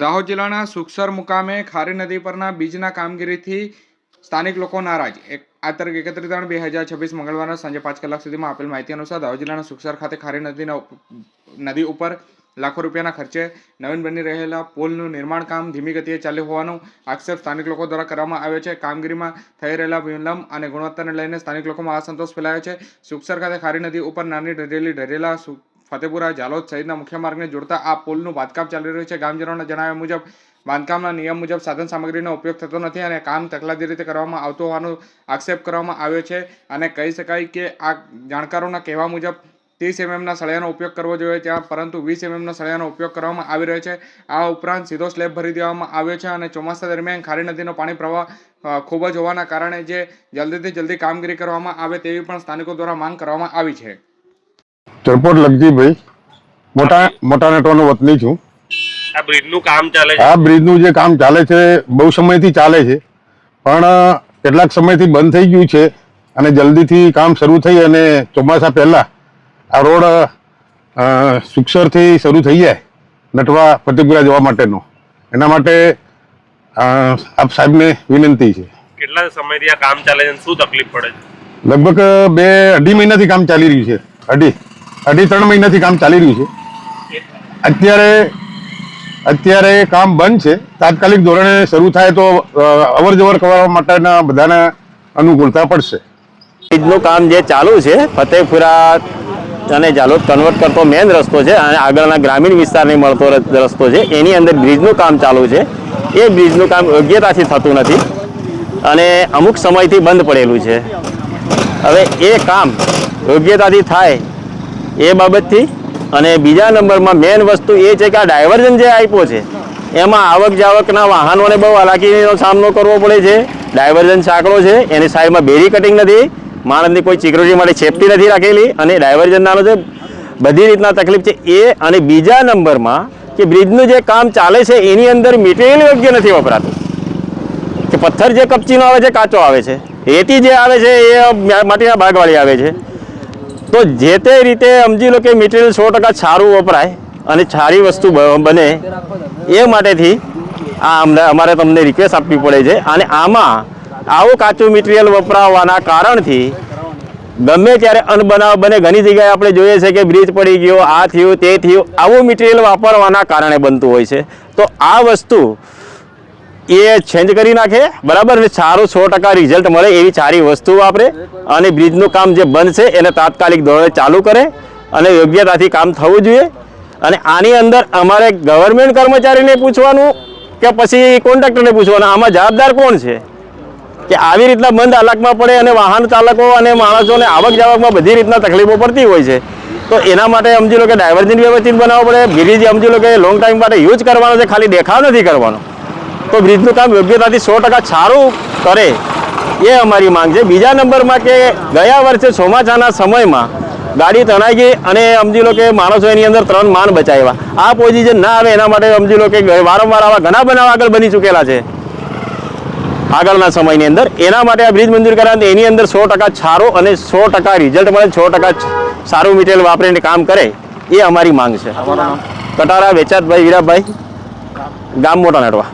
દાહોદ જિલ્લાના સુખસર મુકામે ખારી નદી પરના બ્રિજના કામગીરીથી સ્થાનિક લોકો નારાજ. આ તારીખ 31/3/2026 મંગળવારના સાંજે 5 કલાક સુધીમાં આપેલ માહિતી અનુસાર દાહોદ જિલ્લાના સુખસર ખાતે ખારી નદી ઉપર લાખો રૂપિયાના ખર્ચે નવીન બની રહેલા પુલનું નિર્માણ કામ ધીમી ગતિએ ચાલ્યું હોવાનો આક્ષેપ સ્થાનિક લોકો દ્વારા કરવામાં આવ્યો છે. કામગીરીમાં થઈ રહેલા વિલંબ અને ગુણવત્તાને લઈને સ્થાનિક લોકોમાં અસંતોષ ફેલાયો છે. સુખસર ખાતે ખારી નદી ઉપર નાની ઢરેલા ફતેપુરા જાલોદ સહિતના મુખ્ય માર્ગને જોડતા આ પુલનું બાંધકામ ચાલી રહ્યું છે. ગામજનોના જણાવ્યા મુજબ બાંધકામના નિયમ મુજબ સાધન સામગ્રીનો ઉપયોગ થતો નથી અને કામ તકલાદી રીતે કરવામાં આવતું હોવાનો આક્ષેપ કરવામાં આવ્યો છે. અને કહી શકાય કે આ જાણકારોના કહેવા મુજબ 30 mm સળિયાનો ઉપયોગ કરવો જોઈએ ત્યાં પરંતુ 20 mm સળિયાનો ઉપયોગ કરવામાં આવી રહ્યો છે. આ ઉપરાંત સીધો સ્લેબ ભરી દેવામાં આવ્યો છે અને ચોમાસા દરમિયાન ખારી નદીનો પાણી પ્રવાહ ખૂબ જ હોવાના કારણે જે જલ્દીથી જલ્દી કામગીરી કરવામાં આવે તેવી પણ સ્થાનિકો દ્વારા માંગ કરવામાં આવી છે. ચરપોટ લગજીભાઈ મોટા નેટવાનો વતની છું. આ બ્રિજનું કામ ચાલે છે. આ બ્રિજનું જે કામ ચાલે છે બહુ સમયથી ચાલે છે પણ કેટલાક સમયથી બંધ થઈ ગયું છે અને જલ્દીથી કામ શરૂ થઈ અને ચોમાસા પહેલા આ રોડ સુખસરથી શરૂ થઈ જાય નટવા ફતેપુરા જવા માટેનો, એના માટે આપ સાહેબને વિનંતી છે. કેટલા સમયથી આ કામ ચાલે છે અને શું તકલીફ પડે છે? લગભગ 2-2.5 મહિનાથી કામ ચાલી રહ્યું છે. 2.5-3 મહિનાથી કામ ચાલી રહ્યું છે. અત્યારે કામ બંધ છે. તાત્કાલિક ધોરણે શરૂ થાય તો અવર જવર કરવા માટેના બધાને અનુકૂળતા પડશે. બ્રિજનું કામ જે ચાલુ છે ફતેપુરા અને જાલોદ કન્વર્ટ કરતો મેન રસ્તો છે અને આગળના ગ્રામીણ વિસ્તારને મળતો રસ્તો છે, એની અંદર બ્રિજનું કામ ચાલુ છે. એ બ્રિજનું કામ યોગ્યતાથી થતું નથી અને અમુક સમયથી બંધ પડેલું છે. હવે એ કામ યોગ્યતાથી થાય એ બાબતથી અને બીજા નંબરમાં મેન વસ્તુ એ છે કે આ ડાયવર્ઝન જે આપ્યો છે એમાં આવક જાવકના વાહનોને બહુ હાલાકીનો સામનો કરવો પડે છે. ડાયવર્ઝન સાંકડો છે, એની સાઈડમાં બેરી કટિંગ નથી, માણસની કોઈ સિક્યુરિટી માટે સેફટી નથી રાખેલી અને ડાયવર્ઝનનો જે બધી રીતના તકલીફ છે એ. અને બીજા નંબરમાં કે બ્રિજનું જે કામ ચાલે છે એની અંદર મટીરિયલ યોગ્ય નથી વપરાતું. કે પથ્થર જે કપચીનો આવે છે કાચો આવે છે, રેતી જે આવે છે એ માટીના બાગવાળી આવે છે. તો જે તે રીતે સમજી લો કે મટીરિયલ 100% સારું વપરાય અને સારી વસ્તુ બને એ માટેથી અમારે તમને રિક્વેસ્ટ આપવી પડે છે. અને આમાં આવું કાચું મટીરિયલ વપરાવવાના કારણથી ગમે ત્યારે અનબનાવ બને. ઘણી જગ્યાએ આપણે જોઈએ છે કે બ્રિજ પડી ગયો, આ થયું તે થયું, આવું મટીરિયલ વાપરવાના કારણે બનતું હોય છે. તો આ વસ્તુ એ ચેન્જ કરી નાખે બરાબર ને સારું 100% રિઝલ્ટ મળે એવી સારી વસ્તુ વાપરે અને બ્રિજનું કામ જે બંધ છે એને તાત્કાલિક ધોરણે ચાલુ કરે અને યોગ્યતાથી કામ થવું જોઈએ. અને આની અંદર અમારે ગવર્મેન્ટ કર્મચારીને પૂછવાનું કે પછી કોન્ટ્રાક્ટરને પૂછવાનું, આમાં જવાબદાર કોણ છે કે આવી રીતના બંધ હાલતમાં પડે અને વાહન ચાલકો અને માણસોને આવક જાવકમાં બધી રીતના તકલીફો પડતી હોય છે. તો એના માટે સમજી લો કે ડાયવર્ઝન વ્યવસ્થિત બનાવવો પડે. બ્રિજ સમજી લો કે લોંગ ટાઈમ માટે યુઝ કરવાનો છે, ખાલી દેખાવ નથી કરવાનો. તો બ્રિજનું કામ યોગ્યતાથી 100% સારું કરે એ અમારી માંગ છે. બીજા નંબરમાં કે ગયા વર્ષે ચોમાસાના સમયમાં ગાડી તણાઈ ગઈ અને સમજી લો કે માણસો એની અંદર 3 માન બચાવ્યા. આ પોઝિશન ના આવે એના માટે સમજી લો કે વારંવાર આવા ઘણા બનાવ આગળ બની ચૂકેલા છે આગળના સમયની અંદર. એના માટે આ બ્રિજ મંજૂર કરાવે એની અંદર 100% સારું અને 100% રિઝલ્ટ મળે, 100% સારું મટીરિયલ વાપરીને કામ કરે એ અમારી માંગ છે. કટારા વેચાતભાઈ વીરાભાઈ, ગામ મોટા નટવા.